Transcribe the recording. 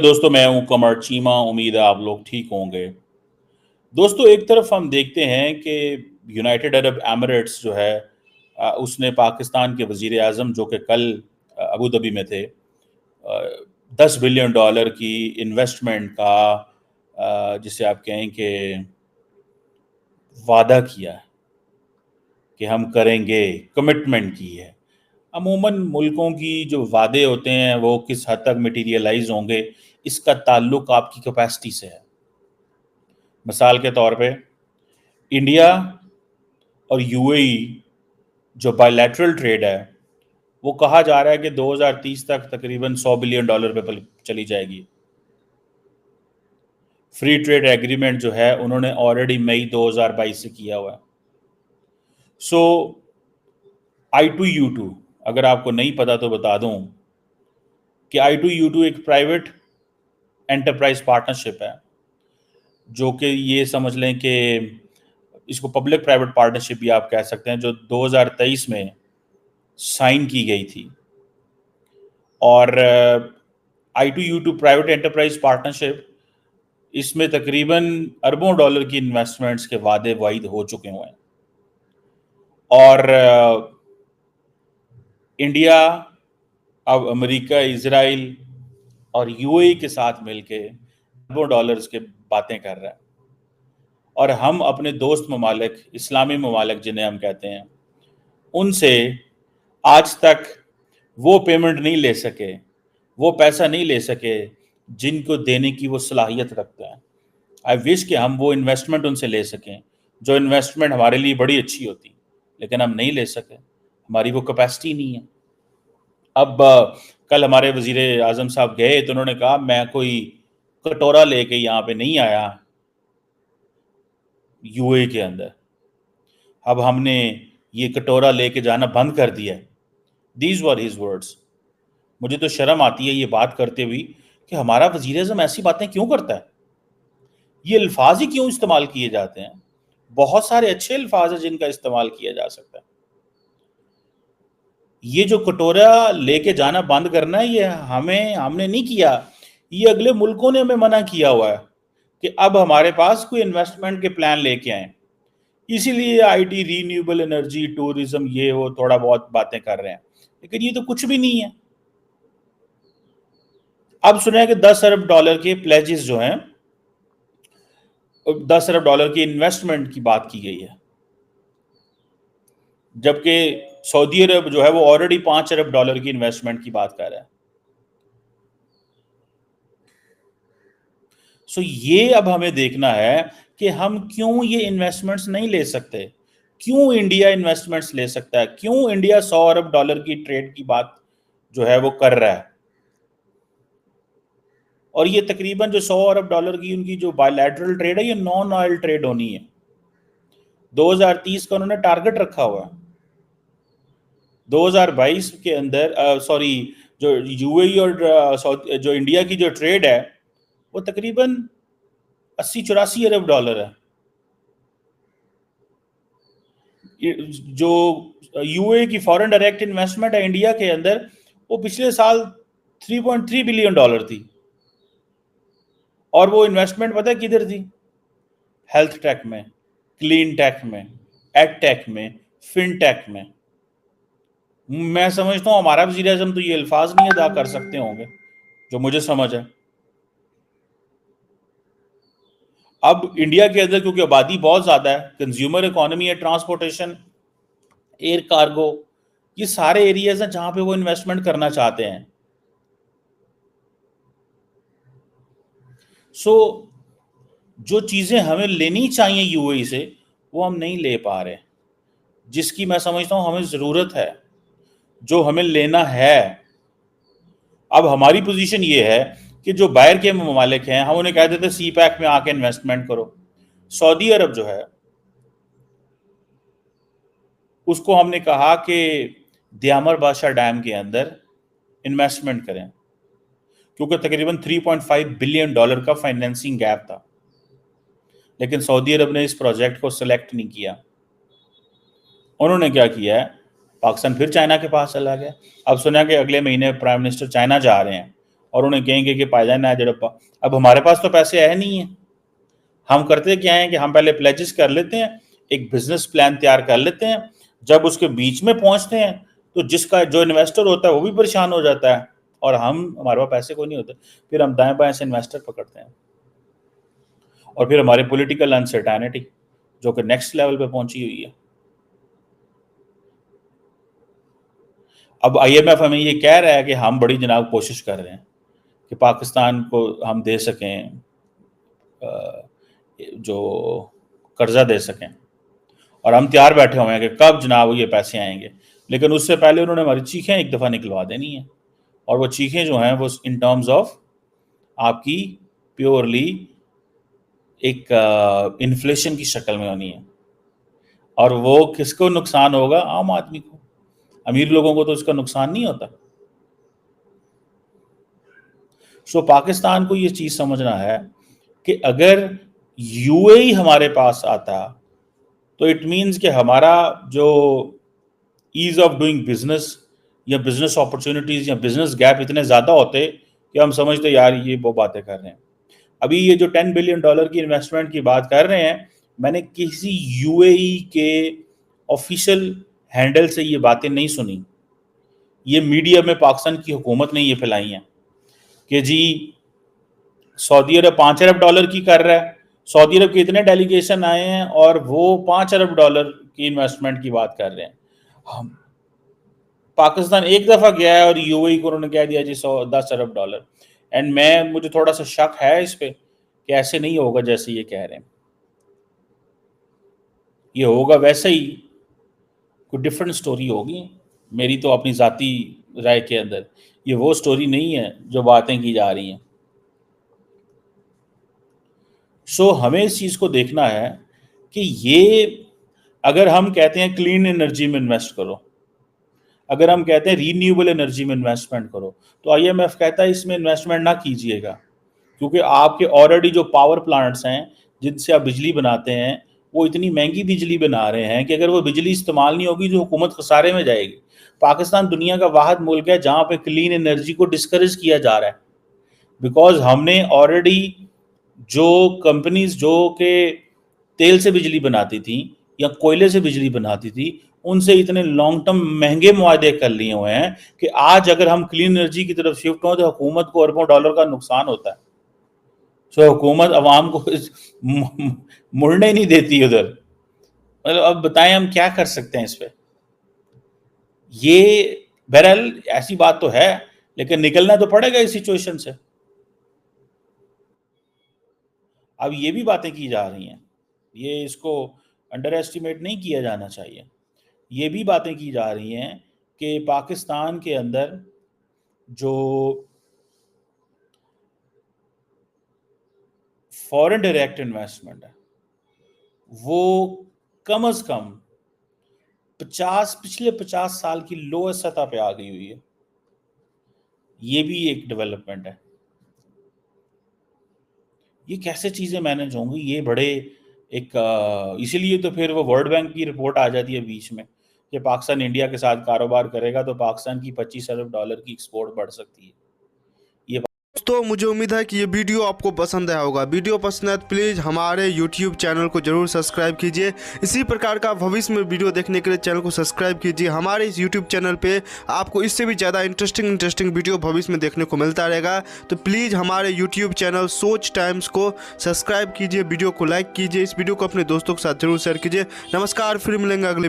दोस्तों, मैं हूं कमर चीमा। उम्मीद है आप लोग ठीक होंगे। दोस्तों, एक तरफ हम देखते हैं कि यूनाइटेड अरब एमिरेट्स जो है उसने पाकिस्तान के वजीर आज़म जो कि कल अबू धाबी में थे, $10 बिलियन की इन्वेस्टमेंट का जिसे आप कहें कि वादा किया है कि हम करेंगे, कमिटमेंट की है। अमूमन मुल्कों की जो वादे होते हैं वो किस हद तक मटीरियलाइज होंगे, इसका ताल्लुक आपकी कैपेसिटी से है। मिसाल के तौर पे इंडिया और यूएई जो बायलैटरल ट्रेड है वो कहा जा रहा है कि 2030 तक तकरीबन $100 बिलियन पे चली जाएगी। फ्री ट्रेड एग्रीमेंट जो है उन्होंने ऑलरेडी मई 2022 से किया हुआ है। सो I2U2, अगर आपको नहीं पता तो बता दूं कि I2U2 एक प्राइवेट एंटरप्राइज पार्टनरशिप है, जो कि ये समझ लें कि इसको पब्लिक प्राइवेट पार्टनरशिप भी आप कह सकते हैं, जो 2023 में साइन की गई थी। और I2U2 प्राइवेट एंटरप्राइज पार्टनरशिप, इसमें तकरीबन अरबों डॉलर की इन्वेस्टमेंट्स के वादे वाइद हो चुके हुए हैं। और इंडिया अब अमेरिका, इजराइल और यूएई के साथ मिलके अरबों डॉलर्स के बातें कर रहा है। और हम अपने दोस्त ममालिक, इस्लामी ममालिक जिन्हें हम कहते हैं, उनसे आज तक वो पेमेंट नहीं ले सके, वो पैसा नहीं ले सके जिनको देने की वो सलाहियत रखते हैं। आई विश कि हम वो इन्वेस्टमेंट उनसे ले सकें, जो इन्वेस्टमेंट हमारे लिए बड़ी अच्छी होती, लेकिन हम नहीं ले सके, हमारी वो कैपेसिटी नहीं है। अब कल हमारे वजीर आज़म साहब गए तो उन्होंने कहा मैं कोई कटोरा लेके यहाँ पे नहीं आया यूए के अंदर, अब हमने ये कटोरा लेके जाना बंद कर दिया है। These were his words. मुझे तो शर्म आती है ये बात करते हुए कि हमारा वजीर आज़म ऐसी बातें क्यों करता है, ये अल्फाज ही क्यों इस्तेमाल किए जाते हैं। बहुत सारे अच्छे अल्फाज हैं जिनका इस्तेमाल किया जा सकता है। ये जो कटोरा लेके जाना बंद करना है, ये हमने नहीं किया, ये अगले मुल्कों ने हमें मना किया हुआ है कि अब हमारे पास कोई इन्वेस्टमेंट के प्लान लेके आए। इसीलिए आईटी, रीन्यूएबल एनर्जी, टूरिज्म, ये वो थोड़ा बहुत बातें कर रहे हैं, लेकिन ये तो कुछ भी नहीं है। अब सुना है कि $10 अरब के प्लेजेस जो हैं, $10 अरब की इन्वेस्टमेंट की बात की गई है, जबकि सऊदी अरब जो है वो ऑलरेडी $5 अरब की इन्वेस्टमेंट की बात कर रहा है। सो ये अब हमें देखना है कि हम क्यों ये इन्वेस्टमेंट्स नहीं ले सकते, क्यों इंडिया इन्वेस्टमेंट्स ले सकता है, क्यों इंडिया $100 अरब की ट्रेड की बात जो है वो कर रहा है। और ये तकरीबन जो $100 अरब की उनकी जो बायलैटरल ट्रेड है, ये नॉन ऑयल ट्रेड होनी है। 2030 का उन्होंने टारगेट रखा हुआ है। 2022 के अंदर सॉरी, जो यूएई और जो इंडिया की जो ट्रेड है वो तकरीबन 80-84 अरब डॉलर है। जो यूएई की फॉरेन डायरेक्ट इन्वेस्टमेंट है इंडिया के अंदर, वो पिछले साल $3.3 बिलियन थी। और वो इन्वेस्टमेंट पता है किधर थी? हेल्थ टेक में, क्लीन टेक में, एड टेक में, फिन टेक में। मैं समझता हूँ हमारा वज़ीर आज़म तो ये अल्फाज नहीं अदा कर सकते होंगे, जो मुझे समझ है। अब इंडिया के अंदर क्योंकि आबादी बहुत ज़्यादा है, कंज्यूमर इकोनॉमी है, ट्रांसपोर्टेशन, एयर कार्गो, ये सारे एरियाज हैं जहां पे वो इन्वेस्टमेंट करना चाहते हैं। सो जो चीज़ें हमें लेनी चाहिए यूएई से वो हम नहीं ले पा रहे, जिसकी मैं समझता हूँ हमें ज़रूरत है, जो हमें लेना है। अब हमारी पोजीशन ये है कि जो बाहर के ममालिक हैं, हम उन्हें कह देते सी पैक में आके इन्वेस्टमेंट करो। सऊदी अरब जो है उसको हमने कहा कि दियामर बादशाह डैम के अंदर इन्वेस्टमेंट करें, क्योंकि तकरीबन $3.5 बिलियन का फाइनेंसिंग गैप था, लेकिन सऊदी अरब ने इस प्रोजेक्ट को सिलेक्ट नहीं किया। उन्होंने क्या किया है, पाकिस्तान फिर चाइना के पास चला गया। अब सुना कि अगले महीने प्राइम मिनिस्टर चाइना जा रहे हैं, और उन्हें कहेंगे कि पायदान ना जड़प्पा। अब हमारे पास तो पैसे है नहीं है, हम करते क्या है कि हम पहले प्लेजेस कर लेते हैं, एक बिजनेस प्लान तैयार कर लेते हैं, जब उसके बीच में पहुंचते हैं तो जिसका जो इन्वेस्टर होता है वो भी परेशान हो जाता है और हमारे पास पैसे कोई नहीं होते, फिर हम दाएं बाएं से इन्वेस्टर पकड़ते हैं और फिर हमारी पॉलिटिकल अनसर्टेनिटी जो कि नेक्स्ट लेवल पे पहुंची हुई है। अब IMF हमें ये कह रहा है कि हम बड़ी जनाब कोशिश कर रहे हैं कि पाकिस्तान को हम दे सकें, जो कर्जा दे सकें, और हम तैयार बैठे हुए हैं कि कब जनाब ये पैसे आएंगे, लेकिन उससे पहले उन्होंने हमारी चीखें एक दफ़ा निकलवा देनी है, और वो चीखें जो हैं वो इन टर्म्स ऑफ आपकी प्योरली एक इन्फ्लेशन की शक्ल में होनी है। और वो किसको नुकसान होगा? आम आदमी को। अमीर लोगों को तो इसका नुकसान नहीं होता। सो पाकिस्तान को ये चीज़ समझना है कि अगर UAE हमारे पास आता तो इट मीन्स कि हमारा जो ईज ऑफ डूइंग बिजनेस या बिजनेस अपॉर्चुनिटीज़ या बिजनेस गैप इतने ज़्यादा होते कि हम समझते यार ये वो बातें कर रहे हैं। अभी ये जो $10 बिलियन की इन्वेस्टमेंट की बात कर रहे हैं, मैंने किसी UAE के ऑफिशियल हैंडल से ये बातें नहीं सुनी, ये मीडिया में पाकिस्तान की हुकूमत ने ये फैलाई हैं कि जी सऊदी अरब $5 अरब की कर रहा है, सऊदी अरब के इतने डेलीगेशन आए हैं और वो $5 अरब की इन्वेस्टमेंट की बात कर रहे हैं। हम पाकिस्तान एक दफ़ा गया है और UAE को उन्होंने कह दिया जी $10 अरब। एंड मुझे थोड़ा सा शक है इस पे कि ऐसे नहीं होगा जैसे ये कह रहे हैं, ये होगा वैसे ही, कोई डिफरेंट स्टोरी होगी। मेरी तो अपनी ज़ाती राय के अंदर ये वो स्टोरी नहीं है जो बातें की जा रही हैं। सो हमें इस चीज़ को देखना है कि ये अगर हम कहते हैं क्लीन एनर्जी में इन्वेस्ट करो, अगर हम कहते हैं रीन्यूएबल एनर्जी में इन्वेस्टमेंट करो, तो IMF कहता है इसमें इन्वेस्टमेंट ना कीजिएगा, क्योंकि आपके ऑलरेडी जो पावर प्लांट्स हैं जिनसे आप बिजली बनाते हैं वो इतनी महंगी बिजली बना रहे हैं कि अगर वो बिजली इस्तेमाल नहीं होगी तो हुकूमत खसारे में जाएगी। पाकिस्तान दुनिया का वाहिद मुल्क है जहाँ पे क्लीन एनर्जी को डिस्करेज किया जा रहा है, बिकॉज हमने ऑलरेडी जो कंपनीज जो के तेल से बिजली बनाती थी या कोयले से बिजली बनाती थी उनसे इतने लॉन्ग टर्म महंगे मुआहदे कर लिए हुए हैं कि आज अगर हम क्लीन एनर्जी की तरफ शिफ्ट हों तो हुकूमत को अरबों डॉलर का नुकसान होता है। सो हुकूमत अवाम को मुड़ने नहीं देती उधर। मतलब अब बताएं हम क्या कर सकते हैं इस पे। ये बहरहाल ऐसी बात तो है, लेकिन निकलना तो पड़ेगा इस सिचुएशन से। अब ये भी बातें की जा रही हैं, ये इसको अंडर एस्टिमेट नहीं किया जाना चाहिए। ये भी बातें की जा रही हैं कि पाकिस्तान के अंदर जो फॉरेन डायरेक्ट इन्वेस्टमेंट है वो कम से कम पिछले 50 साल की लोएस्ट सतह पे आ गई हुई है। ये भी एक डेवलपमेंट है। ये कैसे चीज़ें मैनेज होंगी, ये बड़े इसीलिए तो फिर वो वर्ल्ड बैंक की रिपोर्ट आ जाती है बीच में कि पाकिस्तान इंडिया के साथ कारोबार करेगा तो पाकिस्तान की $25 अरब की एक्सपोर्ट बढ़ सकती है। ये तो मुझे उम्मीद है कि ये वीडियो आपको पसंद आया होगा। वीडियो पसंद है तो प्लीज़ हमारे YouTube चैनल को जरूर सब्सक्राइब कीजिए। इसी प्रकार का भविष्य में वीडियो देखने के लिए चैनल को सब्सक्राइब कीजिए। हमारे इस YouTube चैनल पे आपको इससे भी ज़्यादा इंटरेस्टिंग वीडियो भविष्य में देखने को मिलता रहेगा। तो प्लीज़ हमारे YouTube चैनल सोच टाइम्स को सब्सक्राइब कीजिए, वीडियो को लाइक कीजिए, इस वीडियो को अपने दोस्तों के साथ जरूर शेयर कीजिए। नमस्कार, फिर मिलेंगे अगले